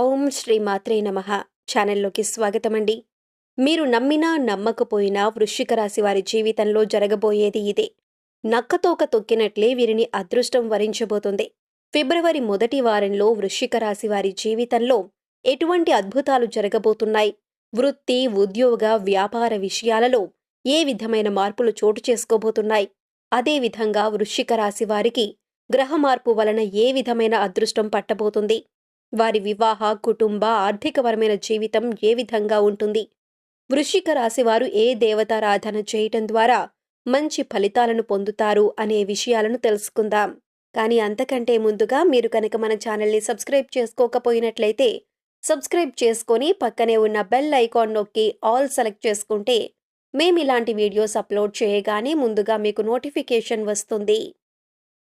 ఓం శ్రీ మాత్రే నమః. ఛానల్లోకి స్వాగతమండి. మీరు నమ్మినా నమ్మకపోయినా వృశ్చిక రాశి వారి జీవితంలో జరగబోయేది ఇదే. నక్కతోక తొక్కినట్లే వీరిని అదృష్టం వరించబోతుంది. ఫిబ్రవరి మొదటి వారంలో వృశ్చిక రాశి వారి జీవితంలో ఎటువంటి అద్భుతాలు జరగబోతున్నాయి, వృత్తి, ఉద్యోగ, వ్యాపార విషయాలలో ఏ విధమైన మార్పులు చోటు చేసుకోబోతున్నాయి, అదేవిధంగా వృశ్చిక రాశి వారికి గ్రహ మార్పు వలన ఏ విధమైన అదృష్టం పట్టబోతుంది, వారి వివాహ, కుటుంబ, ఆర్థికపరమైన జీవితం ఏ విధంగా ఉంటుంది, వృశ్చిక రాశివారు ఏ దేవతారాధన చేయటం ద్వారా మంచి ఫలితాలను పొందుతారు అనే విషయాలను తెలుసుకుందాం. కానీ అంతకంటే ముందుగా మీరు కనుక మన ఛానల్ని సబ్స్క్రైబ్ చేసుకోకపోయినట్లయితే సబ్స్క్రైబ్ చేసుకొని పక్కనే ఉన్న బెల్ ఐకాన్ నొక్కి ఆల్ సెలెక్ట్ చేసుకుంటే మేమిలాంటి వీడియోస్ అప్లోడ్ చేయగానే ముందుగా మీకు నోటిఫికేషన్ వస్తుంది.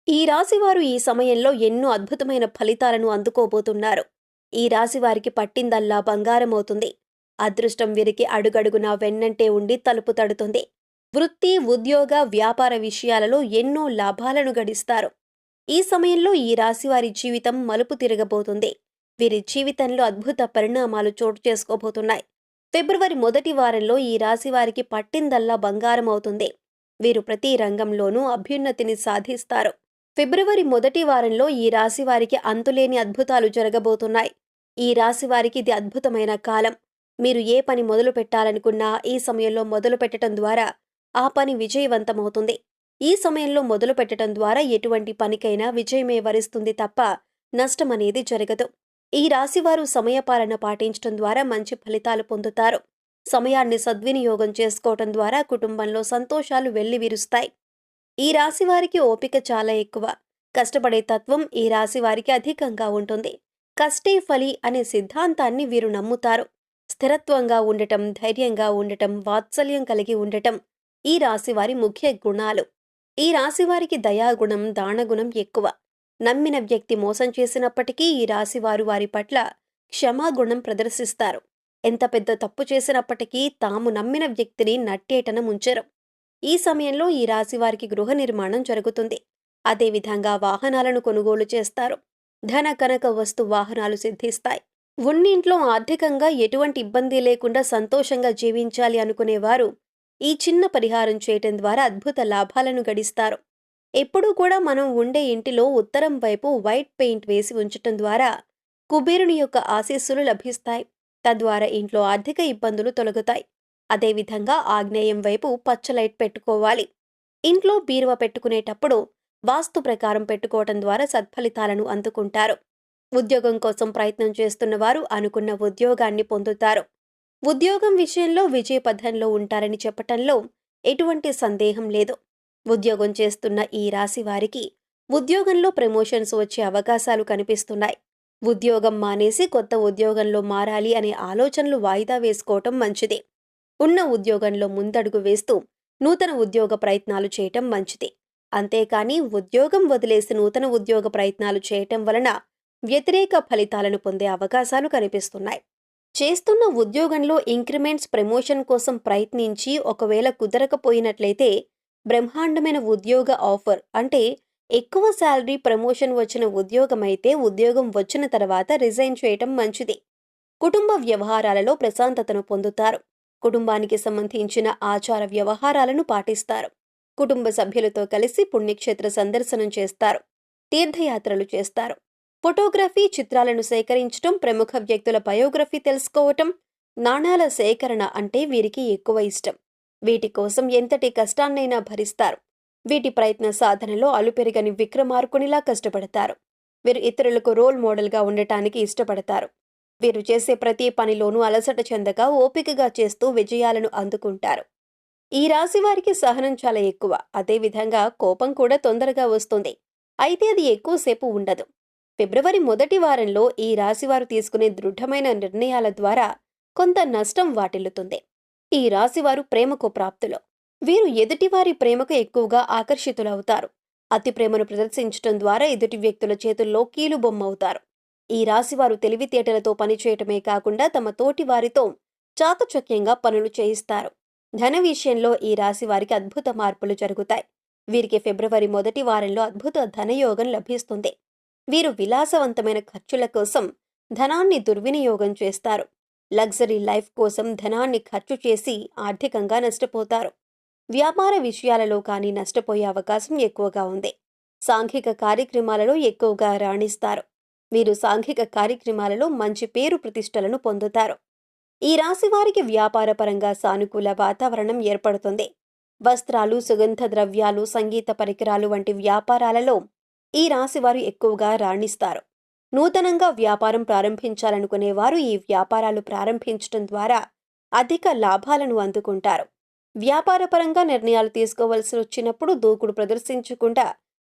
ఈ రాశివారు ఈ సమయంలో ఎన్నో అద్భుతమైన ఫలితాలను అందుకోబోతున్నారు. ఈ రాశివారికి పట్టిందల్లా బంగారమవుతుంది. అదృష్టం వీరికి అడుగడుగునా వెన్నంటే ఉండి తలుపు తడుతుంది. వృత్తి, ఉద్యోగ, వ్యాపార విషయాలలో ఎన్నో లాభాలను గడిస్తారు. ఈ సమయంలో ఈ రాశివారి జీవితం మలుపు తిరగబోతుంది. వీరి జీవితంలో అద్భుత పరిణామాలు చోటు చేసుకోబోతున్నాయి. ఫిబ్రవరి మొదటి వారంలో ఈ రాశివారికి పట్టిందల్లా బంగారం అవుతుంది. వీరు ప్రతి రంగంలోనూ అభ్యున్నతిని సాధిస్తారు. ఫిబ్రవరి మొదటి వారంలో ఈ రాశివారికి అంతులేని అద్భుతాలు జరగబోతున్నాయి. ఈ రాశివారికి ఇది అద్భుతమైన కాలం. మీరు ఏ పని మొదలు పెట్టాలనుకున్నా ఈ సమయంలో మొదలు పెట్టడం ద్వారా ఆ పని విజయవంతమవుతుంది. ఈ సమయంలో మొదలు పెట్టడం ద్వారా ఎటువంటి పనికైనా విజయమే వరిస్తుంది తప్ప నష్టమనేది జరగదు. ఈ రాశివారు సమయపాలన పాటించడం ద్వారా మంచి ఫలితాలు పొందుతారు. సమయాన్ని సద్వినియోగం చేసుకోవటం ద్వారా కుటుంబంలో సంతోషాలు వెల్లివిరుస్తాయి. ఈ రాశివారికి ఓపిక చాలా ఎక్కువ. కష్టపడే తత్వం ఈ రాశివారికి అధికంగా ఉంటుంది. కష్టే ఫలి అనే సిద్ధాంతాన్ని వీరు నమ్ముతారు. స్థిరత్వంగా ఉండటం, ధైర్యంగా ఉండటం, వాత్సల్యం కలిగి ఉండటం ఈ రాశివారి ముఖ్య గుణాలు. ఈ రాశివారికి దయాగుణం, దానగుణం ఎక్కువ. నమ్మిన వ్యక్తి మోసం చేసినప్పటికీ ఈ రాశివారు వారి పట్ల క్షమాగుణం ప్రదర్శిస్తారు. ఎంత పెద్ద తప్పు చేసినప్పటికీ తాము నమ్మిన వ్యక్తిని నట్టేటన ముంచరు. ఈ సమయంలో ఈ రాశివారికి గృహ నిర్మాణం జరుగుతుంది. అదేవిధంగా వాహనాలను కొనుగోలు చేస్తారు. ధన, కనక, వస్తు, వాహనాలు సిద్ధిస్తాయి. ఉన్నింట్లో ఆర్థికంగా ఎటువంటి ఇబ్బంది లేకుండా సంతోషంగా జీవించాలి అనుకునేవారు ఈ చిన్న పరిహారం చేయటం ద్వారా అద్భుత లాభాలను గడిస్తారు. ఎప్పుడూ కూడా మనం ఉండే ఇంటిలో ఉత్తరం వైపు వైట్ పెయింట్ వేసి ఉంచటం ద్వారా కుబేరుని యొక్క ఆశీస్సులు లభిస్తాయి. తద్వారా ఇంట్లో ఆర్థిక ఇబ్బందులు తొలగుతాయి. అదేవిధంగా ఆగ్నేయం వైపు పచ్చ లైట్ పెట్టుకోవాలి. ఇంట్లో బీరువా పెట్టుకునేటప్పుడు వాస్తు ప్రకారం పెట్టుకోవటం ద్వారా సత్ఫలితాలను అందుకుంటారు. ఉద్యోగం కోసం ప్రయత్నం చేస్తున్న వారు అనుకున్న ఉద్యోగాన్ని పొందుతారు. ఉద్యోగం విషయంలో విజయపథంలో ఉంటారని చెప్పటంలో ఎటువంటి సందేహం లేదు. ఉద్యోగం చేస్తున్న ఈ రాశి వారికి ఉద్యోగంలో ప్రమోషన్స్ వచ్చే అవకాశాలు కనిపిస్తున్నాయి. ఉద్యోగం మానేసి కొత్త ఉద్యోగంలో మారాలి అనే ఆలోచనలు వాయిదా వేసుకోవటం మంచిది. ఉన్న ఉద్యోగంలో ముందడుగు వేస్తూ నూతన ఉద్యోగ ప్రయత్నాలు చేయటం మంచిది. అంతేకాని ఉద్యోగం వదిలేసి నూతన ఉద్యోగ ప్రయత్నాలు చేయటం వలన వ్యతిరేక ఫలితాలను పొందే అవకాశాలు కనిపిస్తున్నాయి. చేస్తున్న ఉద్యోగంలో ఇంక్రిమెంట్స్, ప్రమోషన్ కోసం ప్రయత్నించి ఒకవేళ కుదరకపోయినట్లయితే బ్రహ్మాండమైన ఉద్యోగ ఆఫర్ అంటే ఎక్కువ శాలరీ, ప్రమోషన్ వచ్చిన ఉద్యోగమైతే ఉద్యోగం వచ్చిన తర్వాత రిజైన్ చేయటం మంచిది. కుటుంబ వ్యవహారాలలో ప్రశాంతతను పొందుతారు. కుటుంబానికి సంబంధించిన ఆచార వ్యవహారాలను పాటిస్తారు. కుటుంబ సభ్యులతో కలిసి పుణ్యక్షేత్ర సందర్శనం చేస్తారు. తీర్థయాత్రలు చేస్తారు. ఫోటోగ్రఫీ, చిత్రాలను సేకరించటం, ప్రముఖ వ్యక్తుల బయోగ్రఫీ తెలుసుకోవటం, నాణాల సేకరణ అంటే వీరికి ఎక్కువ ఇష్టం. వీటి కోసం ఎంతటి కష్టాన్నైనా భరిస్తారు. వీటి ప్రయత్న సాధనలో అలుపెరగని విక్రమార్కునిలా కష్టపడతారు. వీరు ఇతరులకు రోల్ మోడల్గా ఉండటానికి ఇష్టపడతారు. వీరు చేసే ప్రతి పనిలోనూ అలసట చెందక ఓపికగా చేస్తూ విజయాలను అందుకుంటారు. ఈ రాశి వారికి సహనం చాలా ఎక్కువ. అదేవిధంగా కోపం కూడా తొందరగా వస్తుంది. అయితే అది ఎక్కువసేపు ఉండదు. ఫిబ్రవరి మొదటి వారంలో ఈ రాశివారు తీసుకునే దృఢమైన నిర్ణయాల ద్వారా కొంత నష్టం వాటిల్లుతుంది. ఈ రాశివారు ప్రేమకు ప్రాప్తులు. వీరు ఎదుటివారి ప్రేమకు ఎక్కువగా ఆకర్షితులవుతారు. అతి ప్రేమను ప్రదర్శించటం ద్వారా ఎదుటి వ్యక్తుల చేతుల్లో కీలుబొమ్మవుతారు. ఈ రాశివారు తెలివితేటలతో పనిచేయటమే కాకుండా తమ తోటి వారితో చాకచక్యంగా పనులు చేయిస్తారు. ధన విషయంలో ఈ రాశి వారికి అద్భుత మార్పులు జరుగుతాయి. వీరికి ఫిబ్రవరి మొదటి వారంలో అద్భుత ధనయోగం లభిస్తుంది. వీరు విలాసవంతమైన ఖర్చుల కోసం ధనాన్ని దుర్వినియోగం చేస్తారు. లగ్జరీ లైఫ్ కోసం ధనాన్ని ఖర్చు చేసి ఆర్థికంగా నష్టపోతారు. వ్యాపార విషయాలలో కానీ నష్టపోయే అవకాశం ఎక్కువగా ఉంది. సాంఘిక కార్యక్రమాలలో ఎక్కువగా రాణిస్తారు. వీరు సాంఘిక కార్యక్రమాలలో మంచి పేరు ప్రతిష్టలను పొందుతారు. ఈ రాశి వారికి వ్యాపారపరంగా సానుకూల వాతావరణం ఏర్పడుతుంది. వస్త్రాలు, సుగంధ ద్రవ్యాలు, సంగీత పరికరాలు వంటి వ్యాపారాలలో ఈ రాశివారు ఎక్కువగా రాణిస్తారు. నూతనంగా వ్యాపారం ప్రారంభించాలనుకునేవారు ఈ వ్యాపారాలు ప్రారంభించడం ద్వారా అధిక లాభాలను అందుకుంటారు. వ్యాపారపరంగా నిర్ణయాలు తీసుకోవలసి వచ్చినప్పుడు దూకుడు ప్రదర్శించకుండా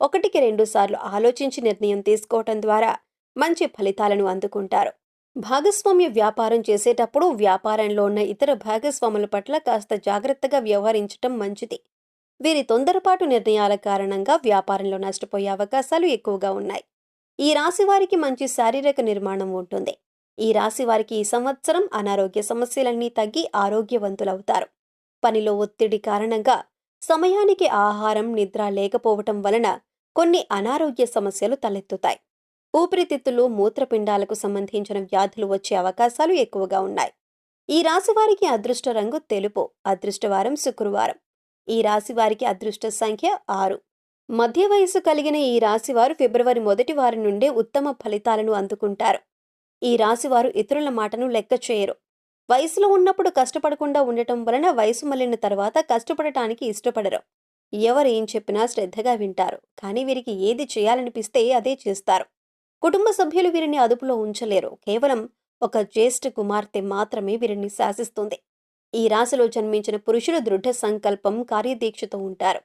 1-2 సార్లు ఆలోచించి నిర్ణయం తీసుకోవటం ద్వారా మంచి ఫలితాలను అందుకుంటారు. భాగస్వామ్య వ్యాపారం చేసేటప్పుడు వ్యాపారంలో ఉన్న ఇతర భాగస్వాముల పట్ల కాస్త జాగ్రత్తగా వ్యవహరించటం మంచిది. వీరి తొందరపాటు నిర్ణయాల కారణంగా వ్యాపారంలో నష్టపోయే అవకాశాలు ఎక్కువగా ఉన్నాయి. ఈ రాశి వారికి మంచి శారీరక నిర్మాణం ఉంటుంది. ఈ రాశి వారికి ఈ సంవత్సరం అనారోగ్య సమస్యలన్నీ తగ్గి ఆరోగ్యవంతులవుతారు. పనిలో ఒత్తిడి కారణంగా సమయానికి ఆహారం, నిద్ర లేకపోవటం వలన కొన్ని అనారోగ్య సమస్యలు తలెత్తుతాయి. ఊపిరితిత్తులు, మూత్రపిండాలకు సంబంధించిన వ్యాధులు వచ్చే అవకాశాలు ఎక్కువగా ఉన్నాయి. ఈ రాశి వారికి అదృష్ట రంగు తెలుపు. అదృష్టవారం శుక్రవారం. ఈ రాశి వారికి అదృష్ట సంఖ్య 6. మధ్య వయసు కలిగిన ఈ రాశివారు ఫిబ్రవరి 1 వారం నుండే ఉత్తమ ఫలితాలను అందుకుంటారు. ఈ రాశివారు ఇతరుల మాటను లెక్క చేయరు. వయసులో ఉన్నప్పుడు కష్టపడకుండా ఉండటం వలన వయసు మళ్ళిన తర్వాత కష్టపడటానికి ఇష్టపడరు. ఎవరేం చెప్పినా శ్రద్ధగా వింటారు. కానీ వీరికి ఏది చేయాలనిపిస్తే అదే చేస్తారు. కుటుంబ సభ్యులు వీరిని అదుపులో ఉంచలేరు. కేవలం ఒక జ్యేష్ఠ కుమార్తె మాత్రమే వీరిని శాసిస్తుంది. ఈ రాశిలో జన్మించిన పురుషులు దృఢ సంకల్పం, కార్యదీక్షతో ఉంటారు.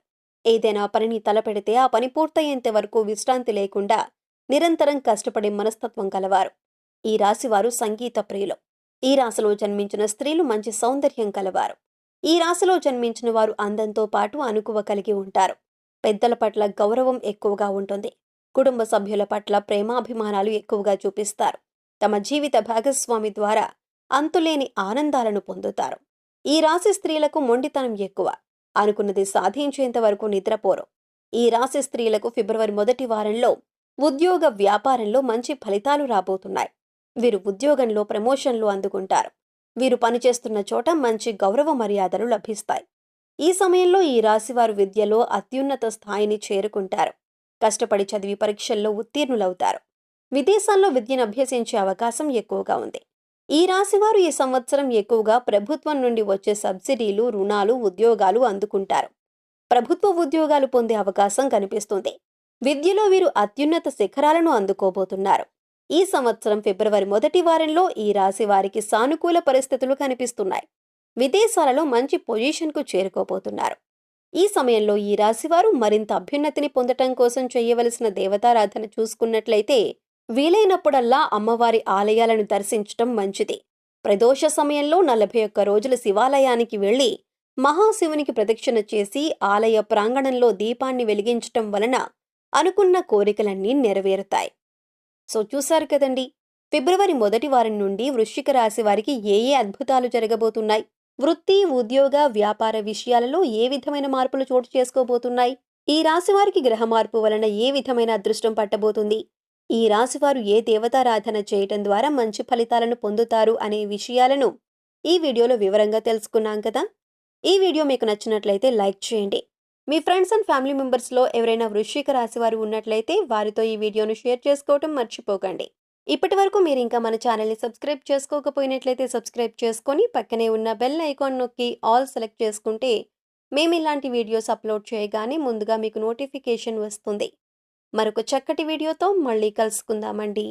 ఏదైనా పనిని తలపెడితే ఆ పని పూర్తయ్యేంత వరకు విశ్రాంతి లేకుండా నిరంతరం కష్టపడే మనస్తత్వం కలవారు. ఈ రాశివారు సంగీత ప్రియులు. ఈ రాశిలో జన్మించిన స్త్రీలు మంచి సౌందర్యం కలవారు. ఈ రాశిలో జన్మించిన వారు అందంతో పాటు అణకువ కలిగి ఉంటారు. పెద్దల పట్ల గౌరవం ఎక్కువగా ఉంటుంది. కుటుంబ సభ్యుల పట్ల ప్రేమాభిమానాలు ఎక్కువగా చూపిస్తారు. తమ జీవిత భాగస్వామి ద్వారా అంతులేని ఆనందాలను పొందుతారు. ఈ రాశి స్త్రీలకు మొండితనం ఎక్కువ. అనుకున్నది సాధించేంత వరకు నిద్రపోరు. ఈ రాశి స్త్రీలకు ఫిబ్రవరి 1 వారంలో ఉద్యోగ, వ్యాపారంలో మంచి ఫలితాలు రాబోతున్నాయి. వీరు ఉద్యోగంలో ప్రమోషన్లు అందుకుంటారు. వీరు పనిచేస్తున్న చోట మంచి గౌరవ మర్యాదలు లభిస్తాయి. ఈ సమయంలో ఈ రాశివారు విద్యలో అత్యున్నత స్థాయిని చేరుకుంటారు. కష్టపడి చదివి పరీక్షల్లో ఉత్తీర్ణులవుతారు. విదేశాల్లో విద్యను అభ్యసించే అవకాశం ఎక్కువగా ఉంది. ఈ రాశివారు ఈ సంవత్సరం ఎక్కువగా ప్రభుత్వం నుండి వచ్చే సబ్సిడీలు, రుణాలు, ఉద్యోగాలు అందుకుంటారు. ప్రభుత్వ ఉద్యోగాలు పొందే అవకాశం కనిపిస్తుంది. విద్యలో వీరు అత్యున్నత శిఖరాలను అందుకోబోతున్నారు. ఈ సంవత్సరం ఫిబ్రవరి 1 వారంలో ఈ రాశి వారికి సానుకూల పరిస్థితులు కనిపిస్తున్నాయి. విదేశాలలో మంచి పొజిషన్కు చేరుకోబోతున్నారు. ఈ సమయంలో ఈ రాశివారు మరింత అభ్యున్నతిని పొందటం కోసం చేయవలసిన దేవతారాధన చూసుకున్నట్లయితే వీలైనప్పుడల్లా అమ్మవారి ఆలయాలను దర్శించటం మంచిది. ప్రదోష సమయంలో 41 రోజులు శివాలయానికి వెళ్లి మహాశివునికి ప్రదక్షిణ చేసి ఆలయ ప్రాంగణంలో దీపాన్ని వెలిగించటం వలన అనుకున్న కోరికలన్నీ నెరవేరుతాయి. సో చూశారు కదండి, ఫిబ్రవరి 1 వారం నుండి వృశ్చిక రాశి వారికి ఏ అద్భుతాలు జరగబోతున్నాయి, వృత్తి, ఉద్యోగ, వ్యాపార విషయాలలో ఏ విధమైన మార్పులు చోటు చేసుకోబోతున్నాయి, ఈ రాశి వారికి గ్రహ మార్పు వలన ఏ విధమైన అదృష్టం పట్టబోతుంది, ఈ రాశివారు ఏ దేవతారాధన చేయటం ద్వారా మంచి ఫలితాలను పొందుతారు అనే విషయాలను ఈ వీడియోలో వివరంగా తెలుసుకున్నాం కదా. ఈ వీడియో మీకు నచ్చినట్లయితే లైక్ చేయండి. మీ ఫ్రెండ్స్ అండ్ ఫ్యామిలీ మెంబర్స్లో ఎవరైనా వృశ్చిక రాశి వారు ఉన్నట్లయితే వారితో ఈ వీడియోను షేర్ చేసుకోవటం మర్చిపోకండి. ఇప్పటి వరకు మీరు ఇంకా మన ఛానల్ని సబ్స్క్రైబ్ చేసుకోకపోయినట్లయితే సబ్స్క్రైబ్ చేసుకొని పక్కనే ఉన్న బెల్ ఐకాన్ నొక్కి ఆల్ సెలెక్ట్ చేసుకుంటే మేము ఇలాంటి వీడియోస్ అప్లోడ్ చేయగానే ముందుగా మీకు నోటిఫికేషన్ వస్తుంది. మరొక చక్కటి వీడియోతో మళ్ళీ కలుసుకుందామండి.